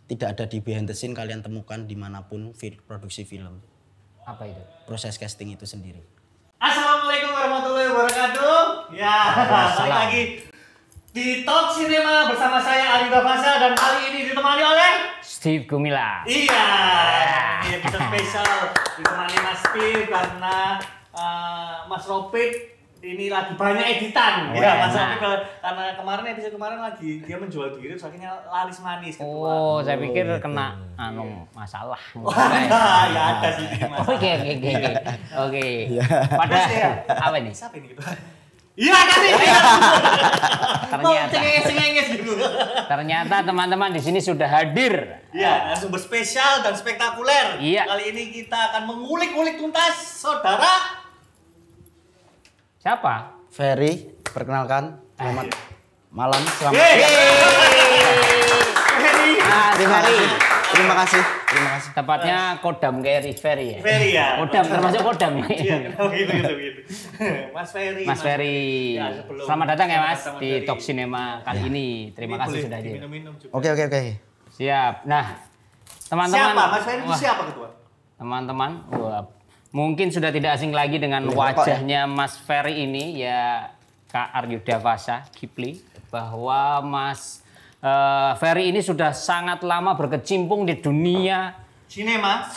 tidak ada di behind the scene kalian temukan dimanapun produksi film. Apa itu? Proses casting itu sendiri. Assalamualaikum warahmatullahi wabarakatuh. Ya, balik lagi di Talk Cinema bersama saya Arida Fasa dan kali ini ditemani oleh Steve Gumilang. Iya, ini episode spesial ditemani Mas Steve karena Mas Ropik ini lagi banyak editan. Ya, Mas Ropik karena episode kemarin lagi dia menjual diri, akhirnya laris manis. Oh, saya pikir kena masalah. Wah, ya ada sih Mas. Oke. Padahal apa ini? Siapa ini gitu? Iya kasih. Ternyata teman-teman di sini sudah hadir. Iya, sumber spesial dan spektakuler. Iya. Kali ini kita akan mengulik-ulik tuntas saudara. Siapa? Ferry, perkenalkan. Selamat malam. Selamat. Terima kasih. Tepatnya Kodam Ferry ya. Ferry ya. Kodam termasuk Kodam ya. Iya, gitu. Mas Ferry. Mas Ferry. Ya, selamat datang ya Mas di Talk Cinema kali ini. Terima kasih sudah hadir. Oke. Siap. Nah, teman-teman. Siapa? Mas Ferry itu siapa ketua? Teman-teman, mungkin sudah tidak asing lagi dengan wajahnya Mas Ferry ini ya Kak Aryuda Fasa Kipli, bahwa Mas Ferry ini sudah sangat lama berkecimpung di dunia sinema,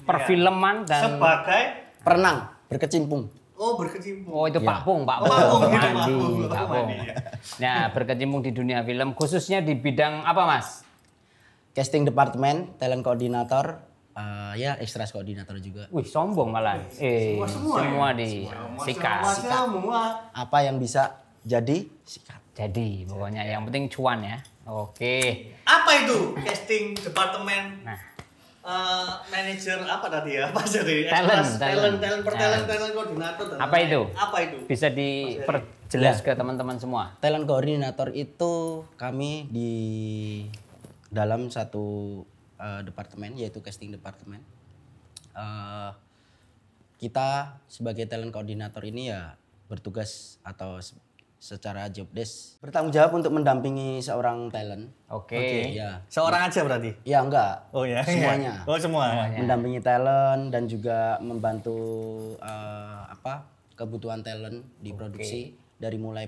perfilman dan sebagai perenang berkecimpung. Oh, berkecimpung. Oh, itu Ya. Pak Pung. Pak Pung. Nah, berkecimpung di dunia film khususnya di bidang apa, Mas? Casting department, talent koordinator, ya ekstras koordinator juga. Wih, sombong malah. Semua disikat. Semua. Apa yang bisa jadi sikat. Jadi, pokoknya yang penting cuan ya. Oke. Apa itu casting departemen? Nah, manajer apa tadi ya? Apa jadi? Talent koordinator. apa itu? Apa itu? Bisa diperjelas ke teman-teman semua. Talent koordinator itu kami di dalam satu departemen, yaitu casting departemen. Kita sebagai talent koordinator ini ya bertugas atau secara job desk bertanggung jawab untuk mendampingi seorang talent. Oke. Ya. Seorang aja berarti? Ya enggak. Oh ya. Semuanya. Oh semua. Mendampingi talent dan juga membantu kebutuhan talent di produksi dari mulai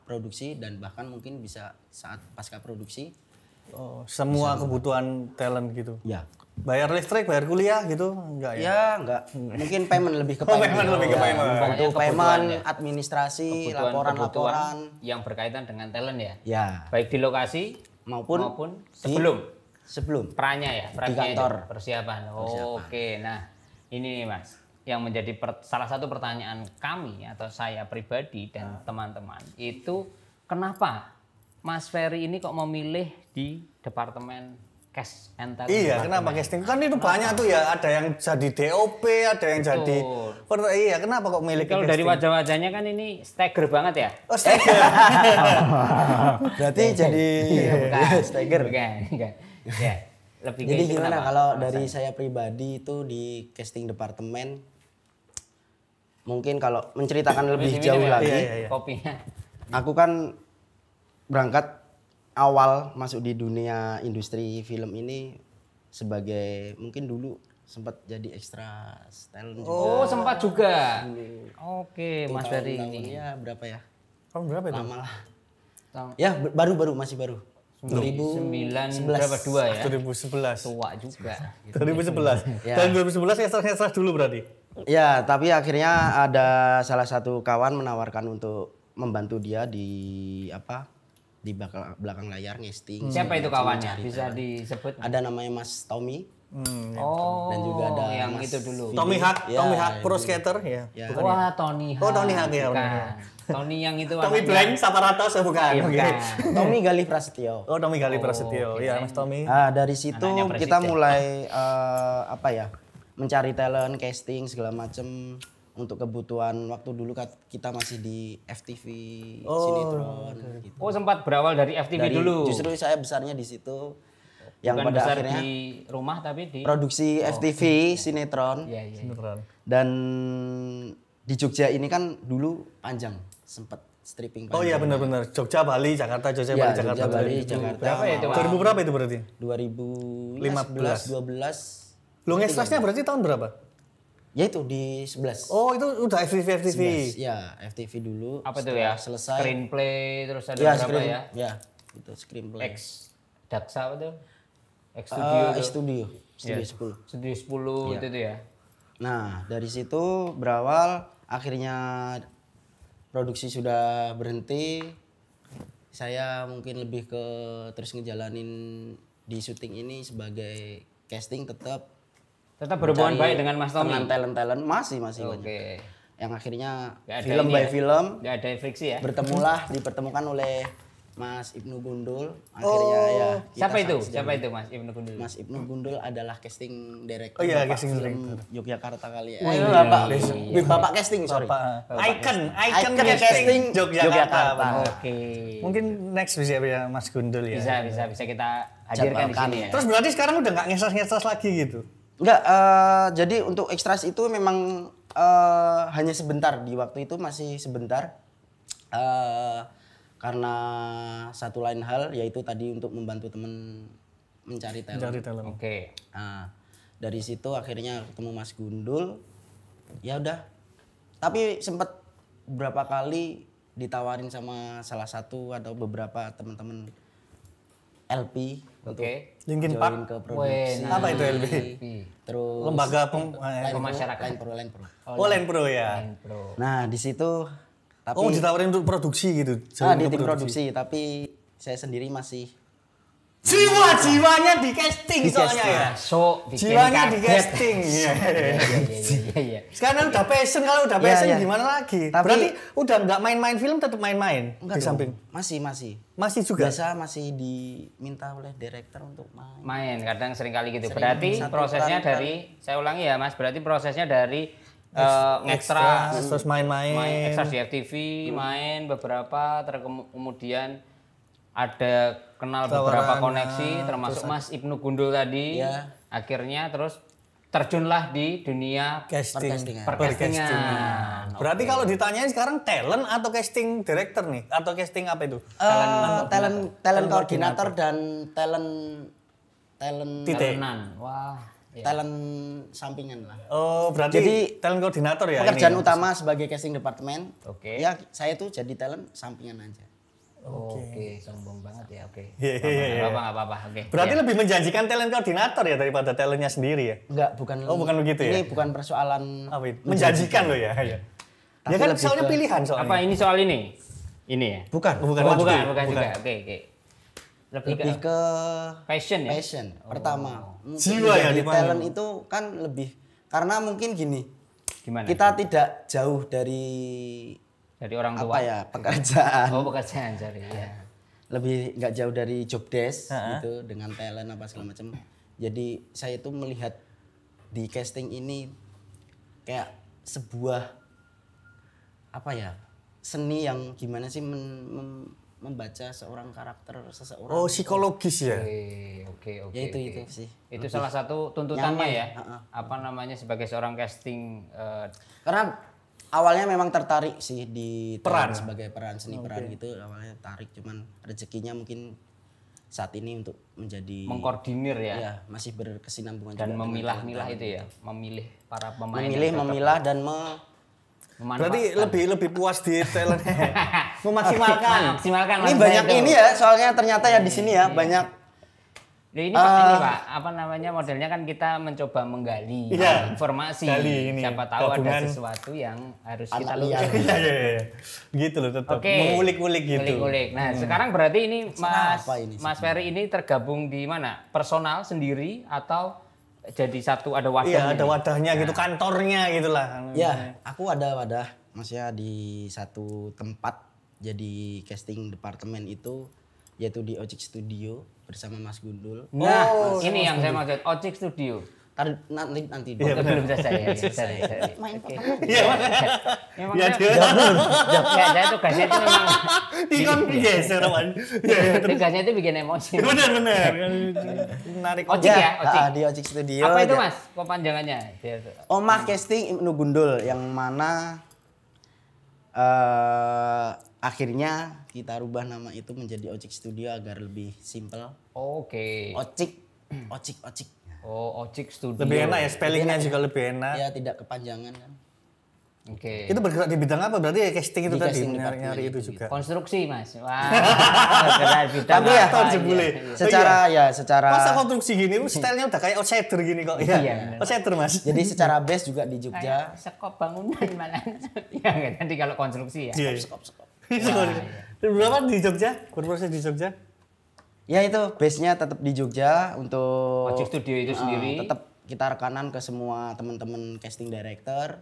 produksi dan bahkan mungkin bisa saat pasca produksi. Oh, semua kebutuhan talent gitu. Ya. Bayar listrik, bayar kuliah gitu enggak ya? Ya enggak. Mungkin payment lebih ke payment. Membantu payment, administrasi, laporan-laporan yang berkaitan dengan talent ya. Ya. Baik di lokasi maupun sebelum perannya ya, di kantor. Itu, persiapan. Oke. Nah, ini nih Mas, yang menjadi salah satu pertanyaan kami atau saya pribadi dan teman-teman itu kenapa Mas Ferry ini kok memilih di departemen cast and talent? Iya, kenapa casting? Kan itu banyak tuh ya, ada yang jadi DOP, ada yang jadi... Iya, kenapa kok milih Kalau dari wajah-wajahnya kan ini stagger banget ya? Oh, stagger. Berarti jadi stagger. Bukan. Ya, lebih jadi gitu. gimana kalau dari saya pribadi itu di casting departemen, mungkin kalau menceritakan lebih jauh lagi, kopinya. Aku kan berangkat awal masuk di dunia industri film ini sebagai mungkin dulu sempat jadi ekstra talent juga. Oh, sempat juga. Oke, Mas Ferry ini. Ya berapa ya? Tahun berapa itu? Lama lah. Ya baru masih baru. 2009 berapa 2 ya? 2011. Tua juga. 2011. Ya. Dan 2011 ekstra dulu berarti. Ya, tapi akhirnya ada salah satu kawan menawarkan untuk membantu dia di belakang layar ngesting. Siapa itu kawannya? Bisa disebut? Ada namanya Mas Tommy. Dan juga ada yang Mas itu dulu. Tommy Hawk, Ya, Tommy Hawk Pro Skater ya. Wah, Tony Hawk. Oh, Tony Hawk ya. Bukan. Tony yang itu Tommy Blank, Saparatos bukan. Iya, bukan. Tommy Galih Prasetyo. Oh, Tommy Gali Prasetyo. Iya, Mas Tommy. Dari situ Anaknya kita presiden. mulai mencari talent, casting segala macem untuk kebutuhan waktu dulu kita masih di FTV, sinetron gitu. Oh, sempat berawal dari FTV dulu. Justru saya besarnya di situ. Yang Bukan pada besar akhirnya di rumah tapi di produksi FTV, sinetron. Iya. Beneran. Dan di Jogja ini kan dulu panjang, sempat stripping Oh iya benar-benar. Jogja, Bali, Jakarta, Jogja, Ya, Bali, Jakarta. Jogja, Bali, Jakarta. Berapa ya itu, Mas? 2000 berapa itu berarti? 2015, 12. Lo ngestrasnya berarti tahun berapa? Ya itu di 11. Oh itu udah FTV. 11. Ya, FTV dulu. Apa tuh ya? Selesai. Screenplay terus ada Ya, berapa ya? Ya, itu screenplay. X Daksa apa tuh? X Studio. X Studio. Ya. Studio 10. Studio 10 itu tuh ya. Nah, dari situ berawal akhirnya produksi sudah berhenti. Saya mungkin lebih ke terus ngejalanin di syuting ini sebagai casting tetap Berhubungan baik dengan Mas Tommy. dengan talent-talent masih Oke. banyak. Yang akhirnya Nggak ada film ini by ya? film Nggak ada friksi ya? dipertemukan oleh Mas Ibnu Gundul. Akhirnya ya kita Siapa itu? saling Siapa itu Mas Ibnu Gundul? Mas Ibnu Gundul adalah casting director Oh iya, Bapak casting film director. Yogyakarta kali ya. iya. Bapak casting, sorry. Icon Icon casting casting Yogyakarta. Yogyakarta. Oke. Mungkin next bisa ya Mas Gundul ya. Bisa kita hadirkan di sini ya. Terus berarti sekarang udah nggak ngesas lagi gitu? Enggak, jadi untuk ekstras itu memang hanya sebentar, di waktu itu masih sebentar. Karena satu lain hal yaitu tadi untuk membantu teman mencari talent. Mencari talent. Oke. Nah, dari situ akhirnya ketemu Mas Gundul. Ya udah. Tapi sempat beberapa kali ditawarin sama salah satu atau beberapa teman-teman LP untuk Linkin join Park. ke produksi. Apa itu LP? Terus Lembaga Pemasyarakat. Line Pro. Oh, Line Pro ya. Bro. Nah, di situ tapi Oh, ditawarin untuk produksi gitu. di tim produksi, tapi saya sendiri masih Jiwanya di casting Di soalnya casting. ya. So, bikin Jiwanya di kaget. casting. Iya. Iya. Sekarang udah passion, kalau udah Iya, passion iya. gimana lagi? Tapi- Berarti udah nggak main-main film, tetap main-main enggak di dong. samping. Masih. Masih juga. Biasa masih diminta oleh direktur untuk main. Main kadang sering kali gitu. Sering, Berarti satu prosesnya peran- dari saya ulangi ya Mas, berarti prosesnya dari Extra, ekstra terus main-main. ekstra di FTV, main beberapa kemudian ada kenal beberapa Tawaran, koneksi termasuk Mas Ibnu Gundul tadi. Iya. Akhirnya terus terjunlah di dunia Casting. percastingan. Berarti kalau ditanyain sekarang talent atau casting director nih? Atau casting apa itu? Talent koordinator dan talent Titik. Talentan. Wah. iya. talent sampingan lah. Oh, berarti Jadi, talent koordinator ya Pekerjaan ini? utama sebagai casting departemen. Oke. Ya, saya tuh jadi talent sampingan aja. Oke, sombong banget ya. Oke. Iya. Nggak apa-apa. Oke. Berarti Iya. lebih menjanjikan talent koordinator ya daripada talentnya sendiri ya? Enggak, bukan. Oh, bukan begitu ya? Ini bukan persoalan Apa itu? Menjanjikan loh ya. Ya Tapi kan lebih soalnya ke- pilihan soalnya. Apa ini soal ini? Ini ya? Bukan. Bukan. Oh, bukan Bukan. juga. Oke. Lebih Lebih ke passion ya? passion. Pertama, mungkin Jiwa ya, menjadi di mana? talent itu kan lebih karena mungkin gini. Gimana? Kita tidak jauh dari Dari orang tua. apa ya pekerjaan. Oh, pekerjaan cari ya. Lebih nggak jauh dari job desk gitu dengan talent apa segala macam. Jadi saya itu melihat di casting ini kayak sebuah apa ya seni yang gimana sih membaca seorang karakter seseorang. Oh, psikologis ya? Oke. Ya itu sih. Itu salah satu tuntutannya Nyaman, ya. heeh. Apa namanya sebagai seorang casting Karena awalnya memang tertarik sih di Peran? sebagai peran seni peran gitu awalnya tarik cuman rezekinya mungkin saat ini untuk menjadi mengkoordinir ya ya masih berkesinambungan dan juga dengan memilah-milah itu ya, memilih para pemain. memilih yang cocok. memilah dan Berarti lebih puas di talentnya. Memaksimalkan. Maksimalkan. ini maksud banyak saya itu. ini ya soalnya ternyata ya di sini ya banyak Ini Pak, ini Pak, apa namanya modelnya kan kita mencoba menggali Iya, informasi. gali ini, Siapa tahu gabungan. ada sesuatu yang harus kita Anak liar. luruskan. Iya. Gitu loh tetap. Oke. Mengulik-ulik gitu. Ngulik-ngulik. Nah, sekarang berarti ini Mas apa ini Mas Ferry ini tergabung di mana? Personal sendiri atau jadi satu ada wadahnya? Iya, ada nih? wadahnya gitu, kantornya gitu lah. ya aku ada wadah maksudnya di satu tempat jadi casting departemen itu yaitu di Ojek Studio bersama Mas Gundul. Nah, ini yang saya maksud Ojek Studio. Nanti Oh, dulu. belum selesai ya. Sorry. Main Oke. Iya, Memang Iya, saya, dia. saya tugasnya itu memang Ikon geser Wan. Iya, tugasnya itu bikin emosi. benar. Menarik. Ojek ya, Ojek. di Ojek Studio. Apa itu aja. Mas? Kepanjangannya? Biar Omah Casting Ibnu Gundul yang mana akhirnya kita rubah nama itu menjadi Ocik Studio agar lebih simpel. Oke. Ocik. Oh, Ocik Studio. Lebih enak ya, spellingnya juga lebih enak. Ya tidak kepanjangan kan. Oke. Itu bergerak di bidang apa? Berarti ya casting itu Di tadi, casting nyari itu department juga. Konstruksi, Mas. Wah. Bergerak di bidang Tapi ya, apa tahun aja. sebule. Iya. secara Masa konstruksi gini, stylenya udah kayak outsider gini kok. Iya, Iya, bener. outsider Mas. jadi secara base juga di Kayak Jogja. sekop bangunan malah. Ya nggak, nanti kalau konstruksi ya. Iya. Skop. Berapa di Jogja? Berproses di Jogja? Ya itu base-nya tetap di Jogja untuk Ocik Studio itu sendiri. tetap kita rekanan ke semua teman-teman casting director,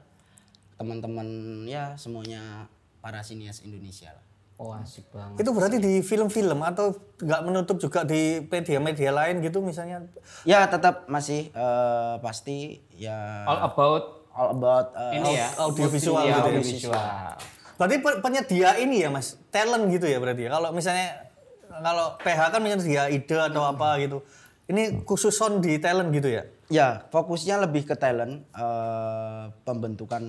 teman-teman ya semuanya para sinias Indonesia lah. Oh, asik banget. Itu berarti di film-film atau nggak menutup juga di media-media lain gitu misalnya? Ya tetap masih pasti ya All about ini ya, audiovisual ya, gitu ya. audiovisual. Berarti penyedia ini ya Mas, talent gitu ya berarti ya. Kalau misalnya kalau PH kan menyedia ide atau apa gitu. Ini khusus sound di talent gitu ya? Ya, fokusnya lebih ke talent, pembentukan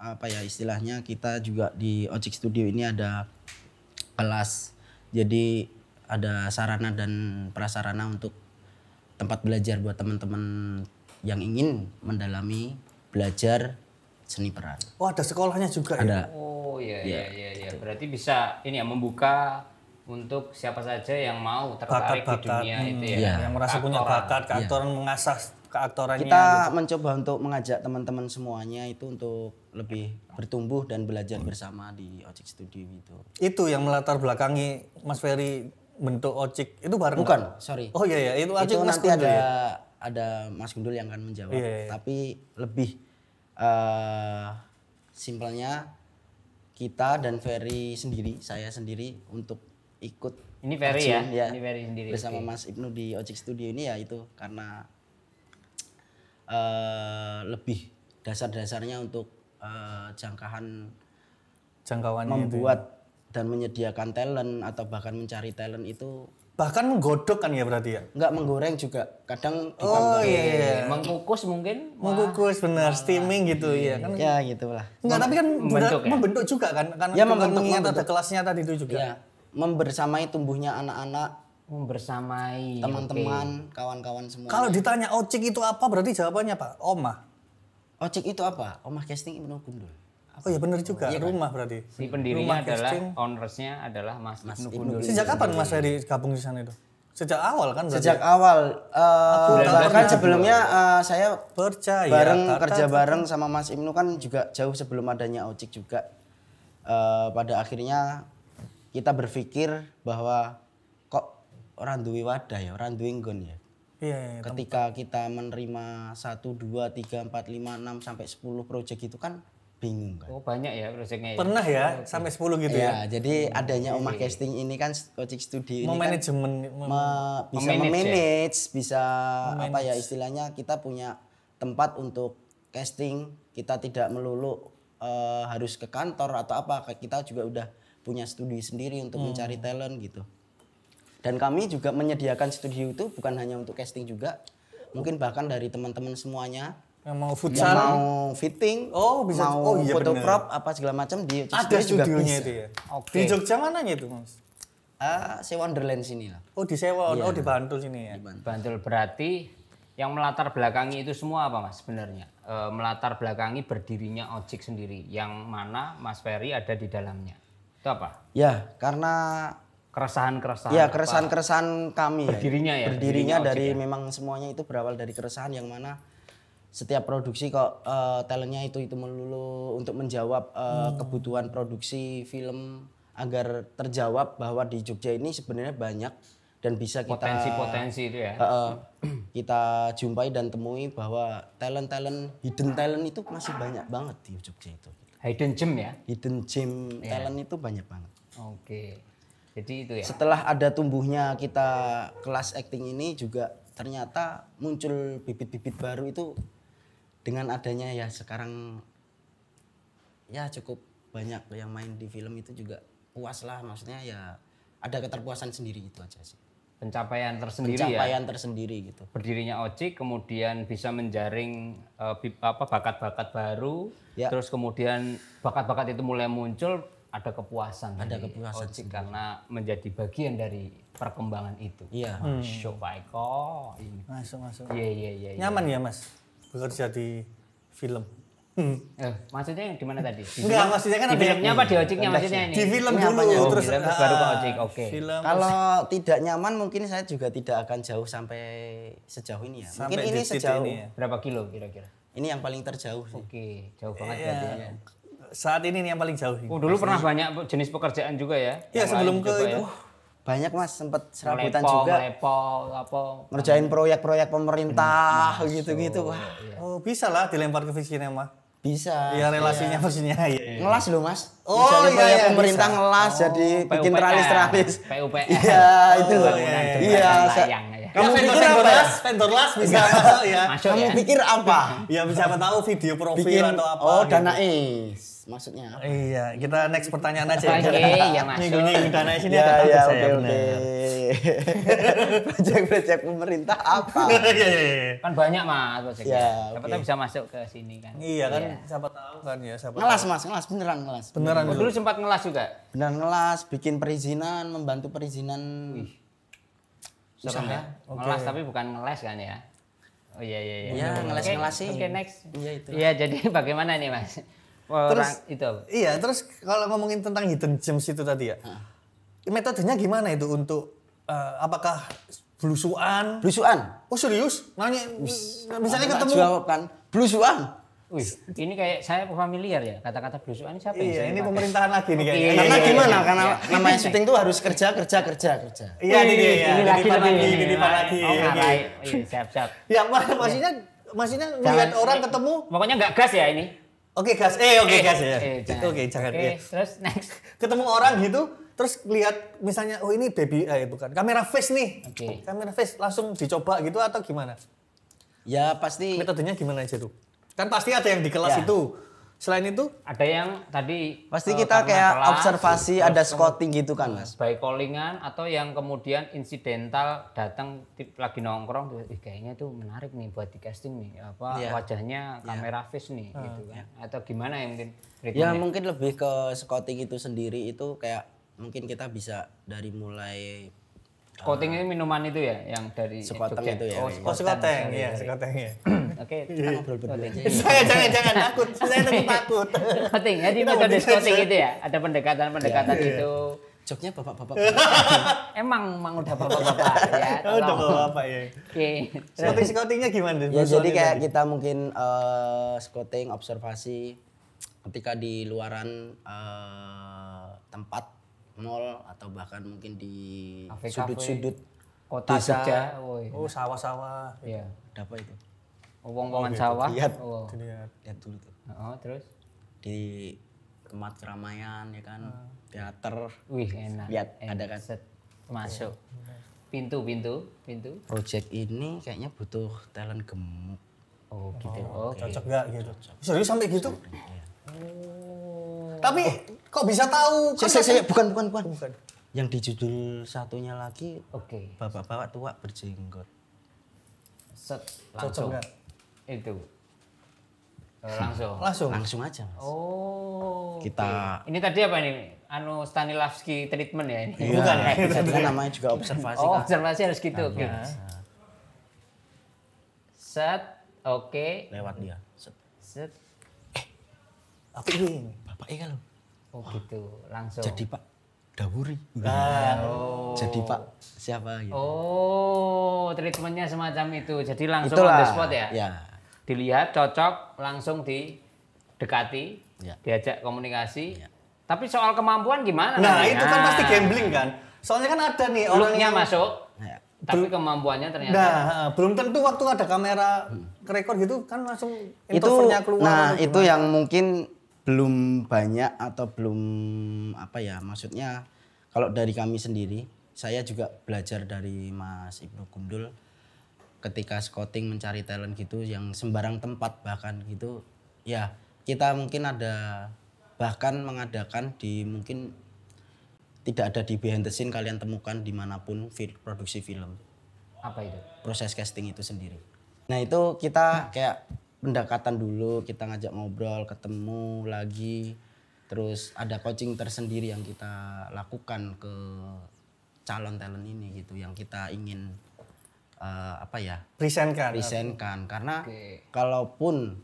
apa ya istilahnya, kita juga di Ocik Studio ini ada kelas. Jadi ada sarana dan prasarana untuk tempat belajar buat teman-teman yang ingin mendalami belajar seni peran. Oh, ada sekolahnya juga ya? Ada. Oh iya. Berarti bisa ini ya membuka untuk siapa saja yang mau tertarik di Bakat-bakat. dunia itu ya. Iya. Yang merasa punya Aktoran. bakat, keaktoran mengasah keaktorannya. Kita gitu. mencoba untuk mengajak teman-teman semuanya itu untuk lebih bertumbuh dan belajar bersama di Ocik Studio itu. Itu yang melatar belakangi Mas Ferry bentuk Ocik itu bareng? Bukan, nggak? sorry. Oh iya itu Ocik Itu Mas nanti Gundul ada ya? Mas Gundul yang akan menjawab. Iya. Tapi lebih simpelnya kita dan Ferry sendiri, saya sendiri untuk ikut Ini Ferry terjun, ya? Ini Ferry sendiri, bersama oke. Mas Ibnu di Ocik Studio ini ya itu karena lebih dasar-dasarnya untuk jangkauan Jangkauannya itu. membuat dan menyediakan talent atau bahkan mencari talent itu Bahkan menggodok kan ya berarti ya? nggak menggoreng juga, kadang Oh iya. Mengkukus mungkin. Mengukus bener, steaming gitu ya kan. ya gitulah. Enggak, tapi kan membentuk ya? membentuk juga kan? Karena Ya, kita membentuk, mengingat ada membentuk. kelasnya tadi itu juga. Ya, membersamai tumbuhnya anak-anak, Membersamai. teman-teman, kawan-kawan semua. Kalau ditanya Ocik itu apa berarti jawabannya Pak? Omah. Ocik itu apa? Omah Casting Ibnu Gundul. Oh ya bener juga, rumah berarti. Si pendirinya Rumah adalah, casting. ownersnya adalah Mas Ibnu Ibnu Gundul. Sejak kapan Mas Ferry gabung di sana itu? Sejak awal kan berarti? Sejak awal, bahkan 1992. sebelumnya saya Percaya. bareng Tata, kerja bareng sama Mas Ibnu kan juga jauh sebelum adanya Ocik juga. Pada akhirnya kita berpikir bahwa kok orang duwe wadah ya, orang duwe nggon ya. Iya. Ketika kita menerima 1, 2, 3, 4, 5, 6 sampai 10 proyek itu kan bingung kan. Oh banyak ya proyeknya ya? Pernah ya sampai 10 gitu ya? Ya, jadi adanya Omah Casting ini kan Ocik Studio ini kan Manajemen bisa Memanage memanage, bisa apa ya istilahnya, kita punya tempat untuk casting, kita tidak melulu harus ke kantor atau apa, kita juga udah punya studio sendiri untuk mencari talent gitu. Dan kami juga menyediakan studio itu bukan hanya untuk casting juga, mungkin bahkan dari teman-teman semuanya yang mau yang futsal. mau fitting, Oh, bisa. mau Oh, iya, foto bener. prop apa segala macam di Ocik Ada Studio juga studionya bisa. itu ya? Oke. Di Jogja mananya itu Mas? Sewa Wonderland sini lah. Oh di sewa, Iya. oh di Bantul sini ya? Bantul berarti yang melatar belakangi itu semua apa Mas sebenarnya? Melatar belakangi berdirinya Ocik sendiri yang mana Mas Ferry ada di dalamnya. Itu apa? Ya, karena Keresahan-keresahan. ya apa? keresahan-keresahan kami Berdirinya ya, berdirinya berdirinya dari Ocik ya? memang semuanya itu berawal dari keresahan yang mana setiap produksi kok talentnya itu melulu untuk menjawab kebutuhan produksi film agar terjawab bahwa di Jogja ini sebenarnya banyak dan bisa kita Potensi-potensi itu ya. kita jumpai dan temui bahwa hidden talent itu masih banyak banget di Jogja itu. Hidden gem ya. Hidden gem talent itu banyak banget. Oke. Jadi itu ya. Setelah ada tumbuhnya kita kelas acting ini juga ternyata muncul bibit-bibit baru itu dengan adanya ya sekarang ya cukup banyak yang main di film itu juga puas lah, maksudnya ya ada keterpuasan sendiri itu aja sih. Pencapaian tersendiri ya. Pencapaian tersendiri gitu. Berdirinya Ocik kemudian bisa menjaring bakat-bakat baru. Ya. Terus kemudian bakat-bakat itu mulai muncul, ada kepuasan. Ada dari kepuasan Ojek karena menjadi bagian dari perkembangan itu. Iya. Masuk Pak Eko. Ini. Masuk. Iya. Nyaman ya Mas bekerja di film? Maksudnya yang di mana tadi? Enggak, maksudnya kan di ada filmnya apa di Ojeknya maksudnya ini? Di film Ini dulu apanya? terus Film, terus baru ke Ojek. Oke. Film. Kalau tidak nyaman mungkin saya juga tidak akan jauh sampai sejauh ini ya. Mungkin Sampai ini di titik sejauh. ini ya. Berapa kilo kira-kira? Ini yang paling terjauh sih. Oke, jauh banget Iya. berarti ya. Saat ini nih yang paling jauh. Oh, dulu pernah banyak jenis pekerjaan juga ya? Iya, Yang sebelum lain ke juga itu. ya? Banyak Mas, sempat serabutan Lepo, juga. apa? Ngerjain proyek-proyek pemerintah gitu-gitu. Wah, Oh, bisa lah dilempar ke Visinema. bisa. Ya relasinya maksudnya. Iya. Ngelas loh Mas. Oh, Misalnya iya, proyek iya, pemerintah bisa. ngelas jadi bikin PUPR. tralis-tralis. PUPR. Iya, itu. Bangunan Iya, jembatan sa- layang ya. Kamu pikir vendor apa ya? las, vendor las bisa masuk ya. Masuk Kamu ya? pikir apa? Ya siapa tahu video profil Bikin atau apa. oh gitu. dana is maksudnya. Iya, kita next pertanyaan aja. Oke, ya masuk. Nyinggung dana sini Ya, ada takut ya, saya. oke. Proyek-proyek pemerintah apa? Iya. Kan banyak Mas proyeknya. Ya, Siapa oke. tahu bisa masuk ke sini kan. Iya kan, siapa tahu kan ya, siapa Ngelas tahu. Mas, ngelas beneran ngelas. Beneran Oh, dulu. dulu sempat ngelas juga. Beneran ngelas, bikin perizinan, membantu perizinan. Serem ya. Ngelas tapi bukan ngeles kan ya. Oh iya. Iya, ngeles-ngeles sih. Oke, next. Iya, itu. Iya, jadi bagaimana nih Mas? Orang itu. Iya, terus kalau ngomongin tentang hidden gems itu tadi ya. Metodenya gimana itu untuk apakah belusuan? Blusuan. Oh serius? Nanya misalnya Tak ketemu. jawab kan. Blusuan. Wih, ini kayak saya familiar ya kata-kata belusuan ini siapa yang Iya, sering ini pakai? pemerintahan lagi nih kayaknya. Iya, Karena iya, gimana? iya. Karena Iya. namanya syuting tuh harus kerja. Iya, ini dia ya. Ini lagi Titipan lebih lagi, titipan lagi. Oh, Oke. ngarai. Iya, siap. Ya, maksudnya melihat orang ketemu. Pokoknya nggak gas ya ini. Oke gas, oke gas ya. jangan. Oke, jangan Oke, ya. terus next. Ketemu orang gitu, terus lihat misalnya, oh ini baby, bukan kamera face nih. Oke. Kamera face langsung dicoba gitu atau gimana? Ya pasti Metodenya gimana aja tuh? Kan pasti ada yang di kelas Ya. itu. Selain itu, Ada yang tadi kita karena kayak kelas, observasi terus ada scouting gitu kan Mas. by callingan atau yang kemudian insidental datang lagi nongkrong kayaknya tuh menarik nih buat di casting nih apa Iya. wajahnya kamera face nih gitu kan atau gimana ya mungkin Ya ritmenya? mungkin lebih ke scouting itu sendiri itu kayak mungkin kita bisa dari mulai Scouting ini minuman itu ya yang dari Sekoteng Jogja? itu ya, Oh, iya. oh sekoteng, sorry. iya sekoteng ya. Oke, kita ngobrol berdua aja. Saya jangan takut, saya tetap takut. scouting. Jadi Kita metode berdua scouting aja. itu ya, ada pendekatan-pendekatan itu. Joknya bapak-bapak. Emang udah bapak-bapak ya. Oh, udah tolong. bawa apa ya? Oke. Scouting-scoutingnya gimana? Ya jadi kayak kita mungkin scouting observasi ketika di luaran tempat mall atau bahkan mungkin di Kafe-kafe. sudut-sudut Kota desa. Jogja. Oh, iya. Oh sawah-sawah. Iya. Ada apa itu? Wong-wongan sawah. Lihat. Oh. Lihat. Lihat dulu tuh. Oh, terus? Di tempat keramaian ya kan, teater. Wih, enak. Lihat, Enak. ada kan? Set. Masuk. Pintu. Project ini kayaknya butuh talent gemuk. Oh, gitu. Oke. Cocok gak gitu? Serius sampai gitu? Tapi kok bisa tahu? Kan Saya bukan. Bukan. Yang di judul satunya lagi Oke. bapak-bapak tua berjenggot. Set. Cocok Langsung. nggak? Itu. Langsung. Langsung. Langsung aja Mas. Oh. Kita Ini tadi apa nih? Stanislavski treatment ya ini? Bukan ya? itu kan namanya juga observasi Oh, kan. observasi harus gitu. Oke. Set. Oke. Lewat dia. Set. Set. Apa ini? Bapak kan loh. Oh, gitu. Langsung. Jadi Pak Dawuri. Jadi Pak siapa gitu. Oh, treatmentnya semacam itu. Jadi langsung on Itulah. the spot ya? Ya. Dilihat, cocok, langsung didekati, Ya. diajak komunikasi. Tapi soal kemampuan gimana? Nah nanti? itu kan pasti gambling kan. Soalnya kan ada nih orang Looknya yang masuk, Ya. tapi kemampuannya ternyata. Nah, belum tentu waktu ada kamera rekor gitu kan langsung Itu introvertnya keluar. nah atau itu gimana? yang mungkin belum banyak atau belum apa ya maksudnya kalau dari kami sendiri saya juga belajar dari Mas Ibnu Gundul ketika scouting mencari talent gitu yang sembarang tempat bahkan gitu ya kita mungkin ada bahkan mengadakan di mungkin tidak ada di behind the scene kalian temukan dimanapun produksi film Apa itu? proses casting itu sendiri. Nah itu kita kayak pendekatan dulu, kita ngajak ngobrol, ketemu lagi, Terus ada coaching tersendiri yang kita lakukan ke calon talent ini gitu, yang kita ingin presentkan. Karena kalaupun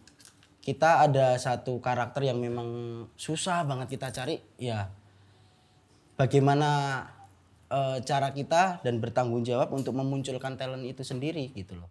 kita ada satu karakter yang memang susah banget kita cari, ya bagaimana cara kita dan bertanggung jawab untuk memunculkan talent itu sendiri gitu loh.